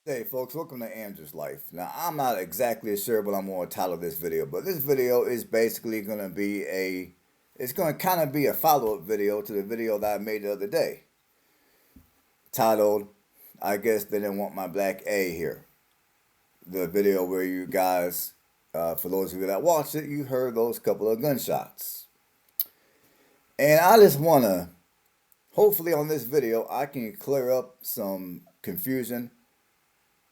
Hey folks, welcome to Andrew's Life. Now I'm not exactly sure what I'm going to title this video, but this video is basically going to be it's going to kind of be a follow-up video to the video that I made the other day, titled, I guess they didn't want my black A here. The video where you guys, for those of you that watched it, you heard those couple of gunshots. And I just want to, hopefully on this video, I can clear up some confusion.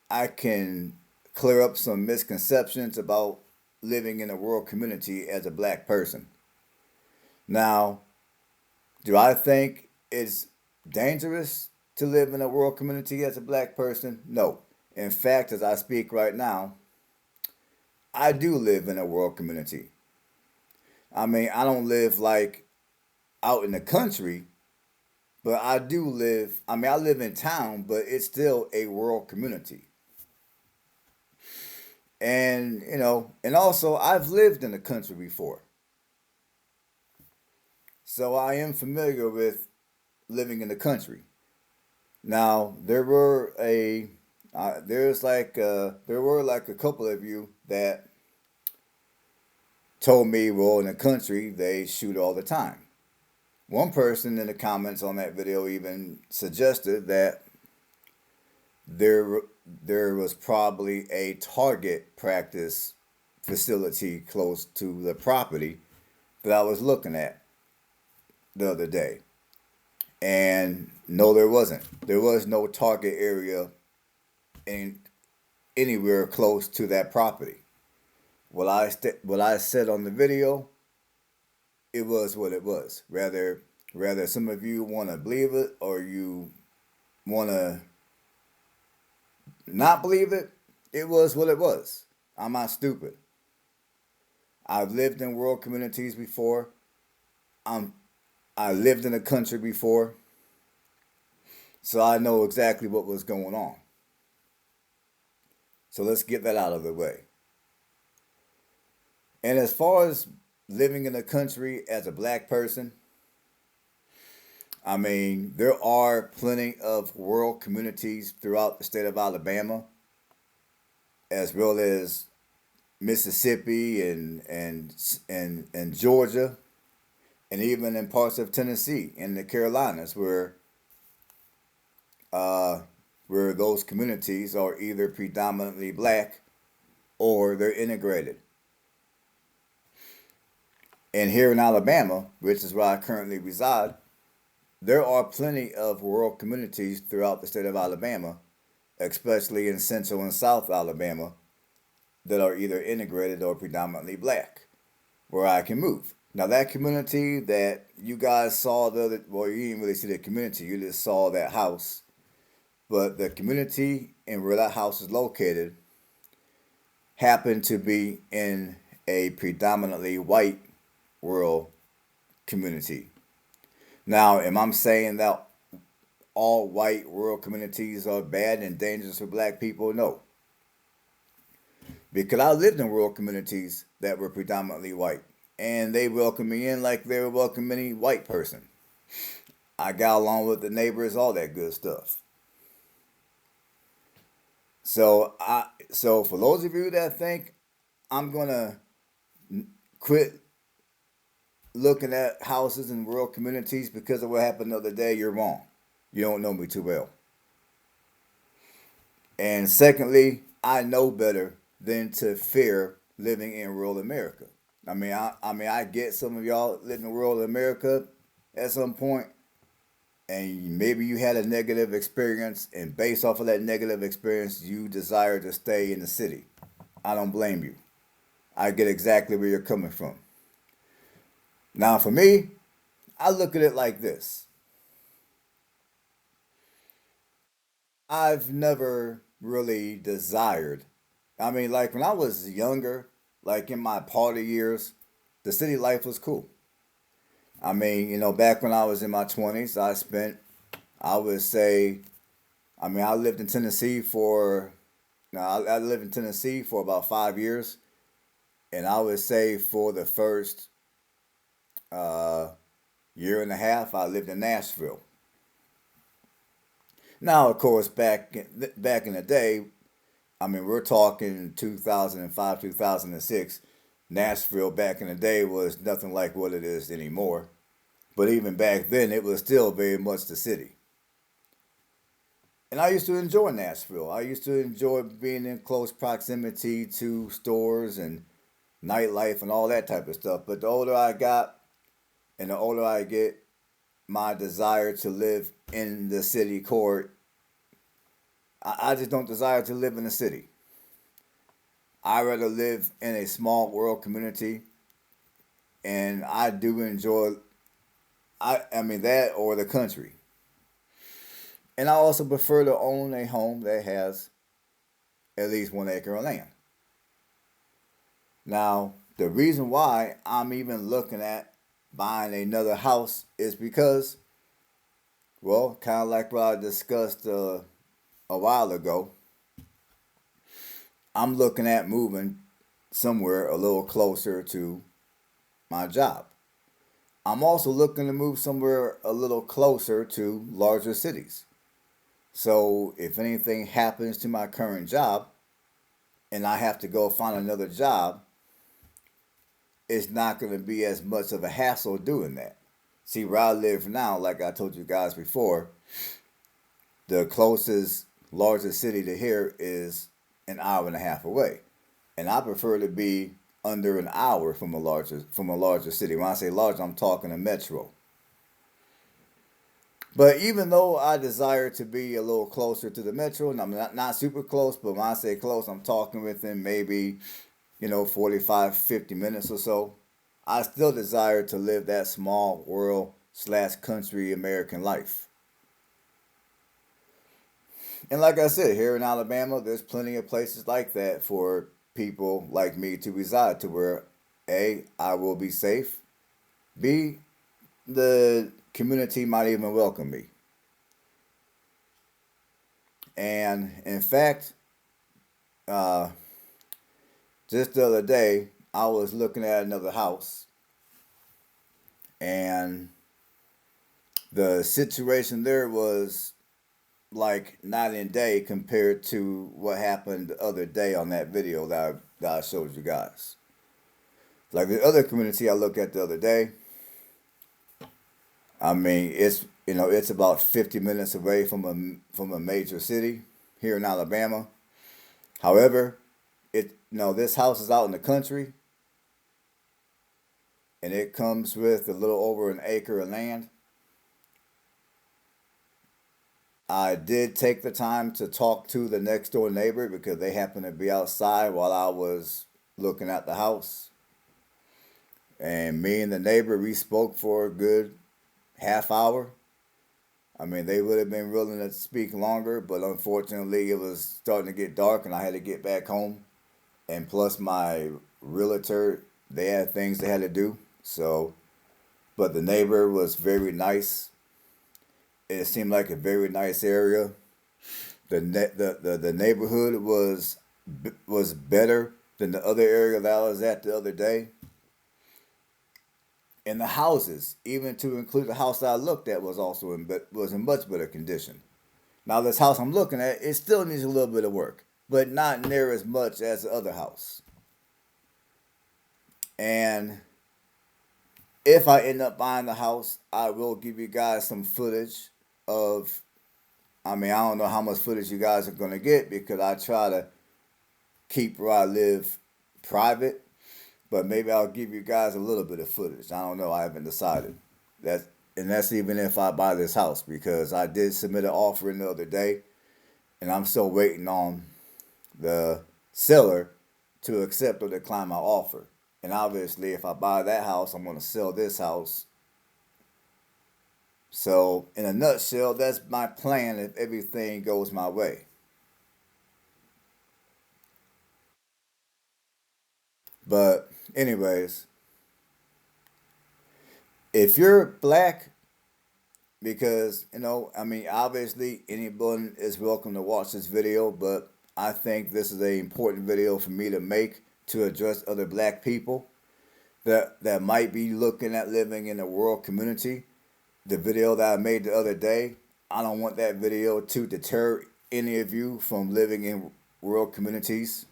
I can clear up some misconceptions about living in a rural community as a black person. Now, do I think it's dangerous to live in a rural community as a black person? No. In fact, as I speak right now, I do live in a rural community. I mean, I don't live like out in the country, but I do live, I live in town, but it's still a rural community. And also I've lived in the country before. So I am familiar with living in the country. Now, there were like a couple of you that told me, well, in the country they shoot all the time. One person in the comments on that video even suggested that there there was probably a target practice facility close to the property that I was looking at the other day. And no, there wasn't. There was no target area in anywhere close to that property. What I said on the video, it was what it was. Rather some of you want to believe it or you want to not believe it, it was what it was. I'm not stupid. I've lived in rural communities before. I'm I lived in the country before, so I know exactly what was going on. So let's get that out of the way. And as far as living in the country as a black person, there are plenty of rural communities throughout the state of Alabama, as well as Mississippi and Georgia, and even in parts of Tennessee and the Carolinas, where those communities are either predominantly black or they're integrated. And here in Alabama, which is where I currently reside, there are plenty of rural communities throughout the state of Alabama, especially in central and south Alabama, that are either integrated or predominantly black, where I can move. Now, that community that you guys saw well, you didn't really see the community, you just saw that house. But the community and where that house is located happened to be in a predominantly white rural community. Now, am I saying that all white rural communities are bad and dangerous for black people? No. Because I lived in rural communities that were predominantly white. And they welcomed me in like they would welcome any white person. I got along with the neighbors, all that good stuff. So for those of you that think I'm gonna quit looking at houses in rural communities because of what happened the other day, you're wrong. You don't know me too well. And secondly, I know better than to fear living in rural America. I get some of y'all live in rural America at some point, and maybe you had a negative experience, and based off of that negative experience, you desire to stay in the city. I don't blame you. I get exactly where you're coming from. Now, for me, I look at it like this. I've never really desired. Like when I was younger, like in my party years, the city life was cool. Back when I was in my 20s, I would say, I lived in Tennessee for, now I lived in Tennessee for about 5 years, and I would say for the first uh, year and a half, I lived in Nashville. Now, of course, back in the day, I mean, we're talking 2005, 2006. Nashville back in the day was nothing like what it is anymore. But even back then, it was still very much the city. And I used to enjoy Nashville. I used to enjoy being in close proximity to stores and nightlife and all that type of stuff. But the older I got and the older I get, my desire to live in the city core, I just don't desire to live in the city. I rather live in a small rural community, and I do enjoy. I mean that or the country, and I also prefer to own a home that has at least 1 acre of land. Now, the reason why I'm even looking at buying another house is because, well, kind of like what I discussed a while ago, I'm looking at moving somewhere a little closer to my job. I'm also looking to move somewhere a little closer to larger cities. So if anything happens to my current job and I have to go find another job, it's not going to be as much of a hassle doing that. See, where I live now, like I told you guys before, the closest largest city to here is an hour and a half away, and I prefer to be under an hour from a larger city. When I say large, I'm talking a metro. But even though I desire to be a little closer to the metro, and I'm not super close, but when I say close, I'm talking within maybe 45, 50 minutes or so. I still desire to live that small rural slash country American life. And like I said, here in Alabama, there's plenty of places like that for people like me to reside to where A, I will be safe, B, the community might even welcome me. And in fact, uh, just the other day, I was looking at another house, and the situation there was like night and day compared to what happened the other day on that video that I showed you guys. Like the other community I looked at the other day, I mean it's about 50 minutes away from a major city here in Alabama. However, this house is out in the country, and it comes with a little over an acre of land. I did take the time to talk to the next door neighbor because they happened to be outside while I was looking at the house. And me and the neighbor, we spoke for a good half hour. I mean, they would have been willing to speak longer, but unfortunately, it was starting to get dark and I had to get back home. And plus, my realtor, they had things they had to do. So, but the neighbor was very nice. It seemed like a very nice area. The neighborhood was better than the other area that I was at the other day. And the houses, even to include the house that I looked at, was in much better condition. Now this house I'm looking at, it still needs a little bit of work, but not near as much as the other house. And if I end up buying the house, I will give you guys some footage of, I mean, I don't know how much footage you guys are going to get because I try to keep where I live private, but maybe I'll give you guys a little bit of footage. I don't know. I haven't decided. That's even if I buy this house because I did submit an offer the other day, and I'm still waiting on the seller to accept or decline my offer. And obviously, if I buy that house, I'm going to sell this house. So, in a nutshell, that's my plan if everything goes my way. But, anyways, if you're black, because, I mean, obviously, anyone is welcome to watch this video, but I think this is an important video for me to make to address other black people that might be looking at living in a rural community. The video that I made the other day, I don't want that video to deter any of you from living in rural communities.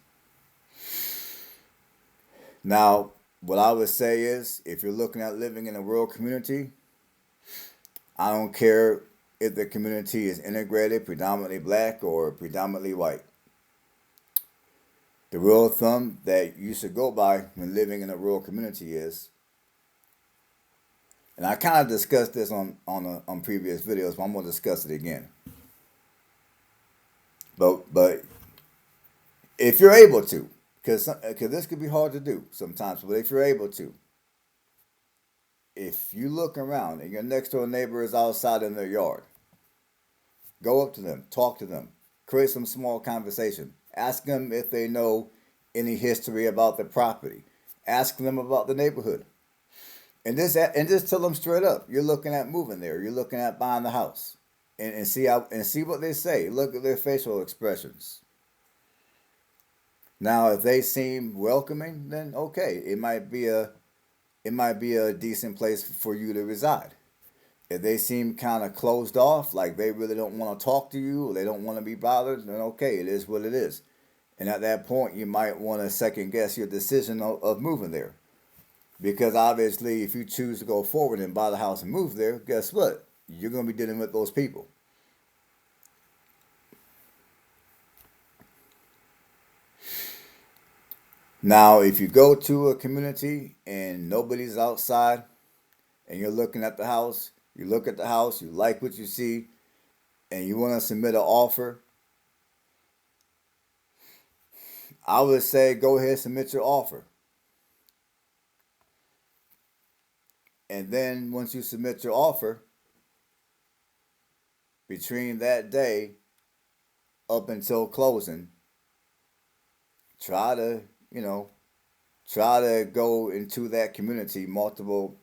Now, what I would say is, if you're looking at living in a rural community, I don't care if the community is integrated, predominantly black or predominantly white. The rule of thumb that you should go by when living in a rural community is, and I kind of discussed this on previous videos, but I'm gonna discuss it again. But if you're able to, because this could be hard to do sometimes, but if you're able to, if you look around and your next door neighbor is outside in their yard, go up to them, talk to them, create some small conversation, ask them if they know any history about the property, ask them about the neighborhood, and just tell them straight up, you're looking at moving there, you're looking at buying the house, and see what they say. Look at their facial expressions. Now, if they seem welcoming, then okay, it might be a decent place for you to reside. If they seem kind of closed off, like they really don't want to talk to you, or they don't want to be bothered, then okay, it is what it is. And at that point, you might want to second guess your decision of moving there. Because obviously, if you choose to go forward and buy the house and move there, guess what? You're going to be dealing with those people. Now, if you go to a community and nobody's outside and you're looking at the house, you look at the house, you like what you see, and you want to submit an offer, I would say go ahead and submit your offer. And then once you submit your offer, between that day up until closing, try to, you know, try to go into that community multiple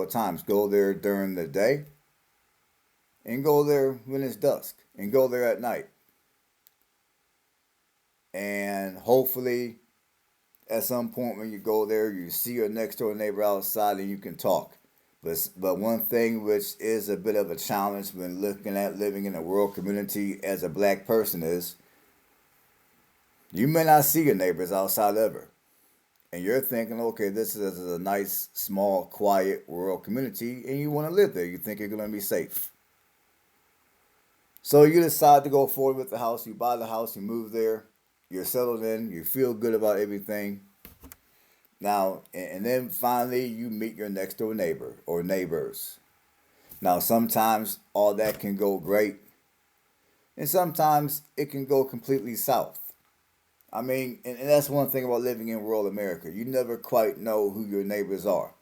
times. Go there during the day and go there when it's dusk and go there at night. And hopefully at some point when you go there, you see your next door neighbor outside and you can talk. But one thing which is a bit of a challenge when looking at living in a rural community as a black person is you may not see your neighbors outside ever. And you're thinking, okay, this is a nice, small, quiet, rural community, and you want to live there. You think you're going to be safe. So you decide to go forward with the house. You buy the house, you move there, you're settled in, you feel good about everything. Now, and then finally you meet your next door neighbor or neighbors. Now, sometimes all that can go great, and sometimes it can go completely south. I mean, and that's one thing about living in rural America. You never quite know who your neighbors are.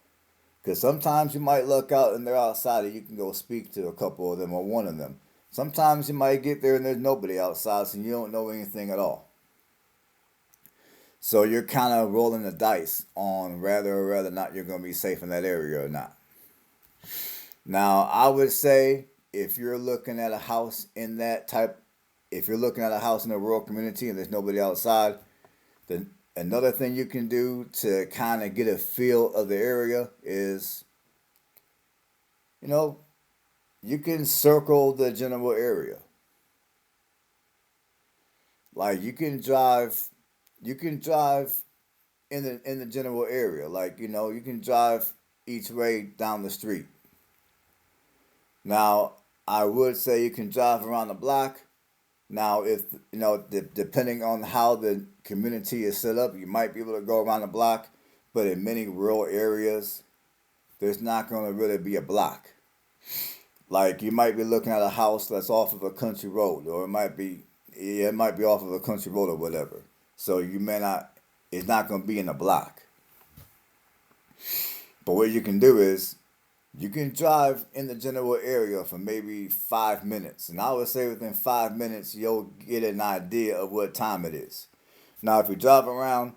Because sometimes you might look out and they're outside and you can go speak to a couple of them or one of them. Sometimes you might get there and there's nobody outside, so you don't know anything at all. So you're kind of rolling the dice on whether or whether or not you're going to be safe in that area or not. Now, I would say if you're looking at a house in that type, if you're looking at a house in a rural community and there's nobody outside, then another thing you can do to kind of get a feel of the area is, you know, you can circle the general area. Like you can drive in the general area. Like, you know, you can drive each way down the street. Now, I would say you can drive around the block. Now, if you know, depending on how the community is set up, you might be able to go around the block. But in many rural areas, there's not going to really be a block. Like you might be looking at a house that's off of a country road, or it might be off of a country road or whatever. So you may not, it's not going to be in a block. But what you can do is you can drive in the general area for maybe 5 minutes. And I would say within 5 minutes, you'll get an idea of what time it is. Now, if you drive around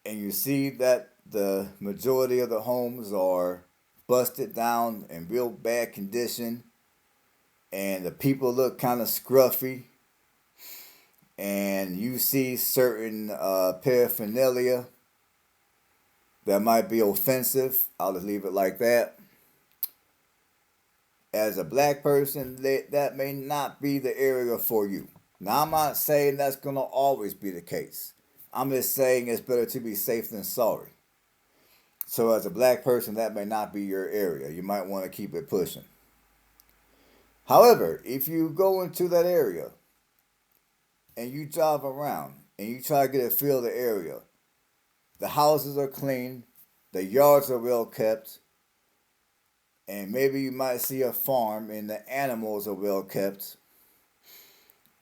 and you see that the majority of the homes are busted down in real bad condition and the people look kind of scruffy and you see certain paraphernalia that might be offensive, I'll just leave it like that. As a black person, that may not be the area for you. Now, I'm not saying that's going to always be the case. I'm just saying it's better to be safe than sorry. So, as a black person, that may not be your area. You might want to keep it pushing. However, if you go into that area and you drive around and you try to get a feel of the area, the houses are clean, the yards are well kept, and maybe you might see a farm and the animals are well kept.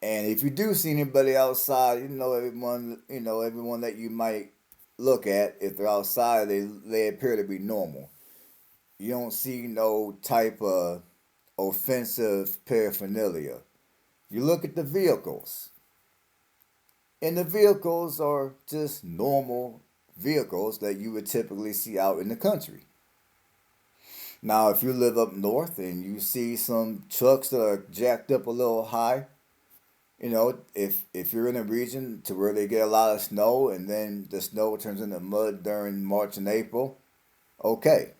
And if you do see anybody outside, everyone that you might look at, if they're outside, they appear to be normal. You don't see no type of offensive paraphernalia. You look at the vehicles, and the vehicles are just normal vehicles that you would typically see out in the country. Now, if you live up north and you see some trucks that are jacked up a little high, if you're in a region to where they get a lot of snow and then the snow turns into mud during March and April, okay.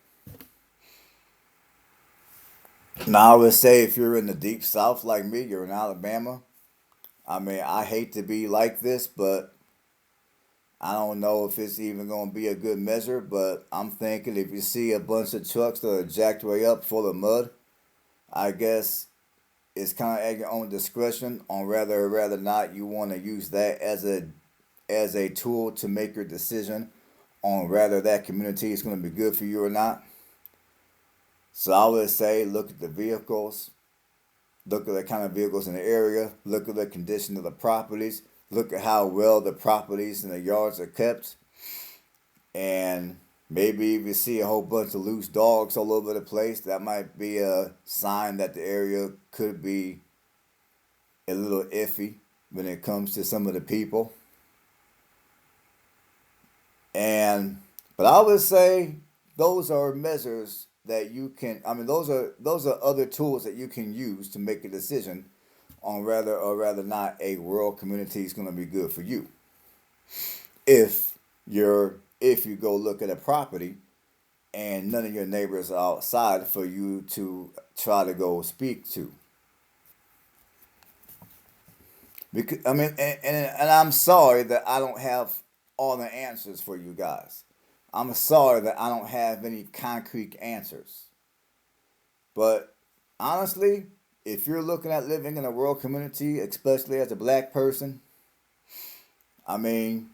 Now, I would say if you're in the deep south like me, you're in Alabama. I mean, I hate to be like this, but I don't know if it's even going to be a good measure. But I'm thinking if you see a bunch of trucks that are jacked way up full of mud, I guess it's kind of at your own discretion on whether or rather not you want to use that as a tool to make your decision on whether that community is going to be good for you or not. So I would say look at the vehicles, look at the kind of vehicles in the area, look at the condition of the properties, look at how well the properties and the yards are kept, and maybe if you see a whole bunch of loose dogs all over the place, that might be a sign that the area could be a little iffy when it comes to some of the people. But I would say those are measures that you can. I mean, those are other tools that you can use to make a decision on whether or rather not a rural community is going to be good for you. If you go look at a property and none of your neighbors are outside for you to try to go speak to. Because I mean, and I'm sorry that I don't have all the answers for you guys. I'm sorry that I don't have any concrete answers. But honestly, if you're looking at living in a rural community, especially as a black person, I mean,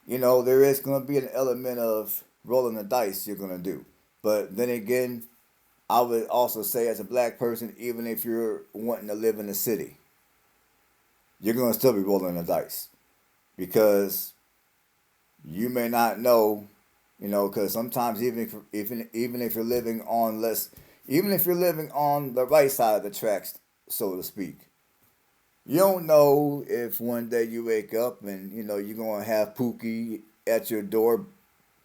there is going to be an element of rolling the dice you're going to do. But then again, I would also say as a black person, even if you're wanting to live in the city, you're going to still be rolling the dice. Because you may not know, because sometimes even if you're living on even if you're living on the right side of the tracks, so to speak, you don't know if one day you wake up and you're gonna have Pookie at your door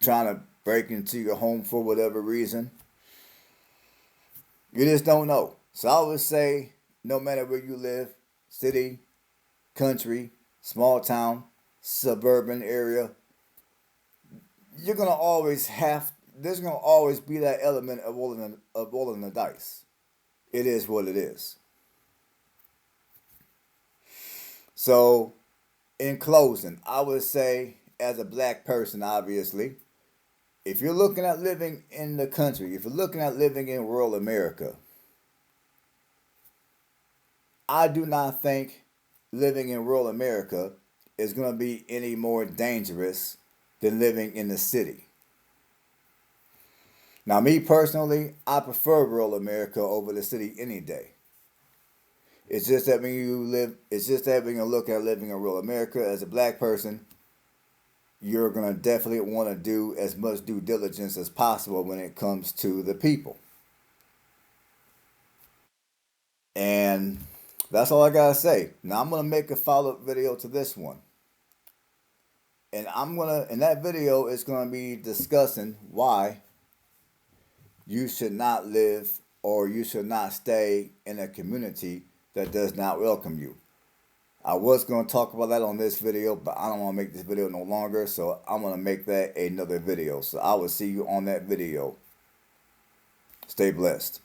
trying to break into your home for whatever reason. You just don't know. So I would say, no matter where you live, city, country, small town, suburban area, you're gonna always have. There's gonna always be that element of rolling the dice. It is what it is. So, in closing, I would say, as a black person, obviously, if you're looking at living in the country, if you're looking at living in rural America, I do not think living in rural America is going to be any more dangerous than living in the city. Now, me personally, I prefer rural America over the city any day. It's just that when you look at living in rural America as a black person, you're going to definitely want to do as much due diligence as possible when it comes to the people. And that's all I got to say. Now, I'm going to make a follow-up video to this one. And in that video, it's going to be discussing why you should not live or you should not stay in a community that does not welcome you. I was going to talk about that on this video, but I don't want to make this video no longer, so I'm going to make that another video. So I will see you on that video. Stay blessed.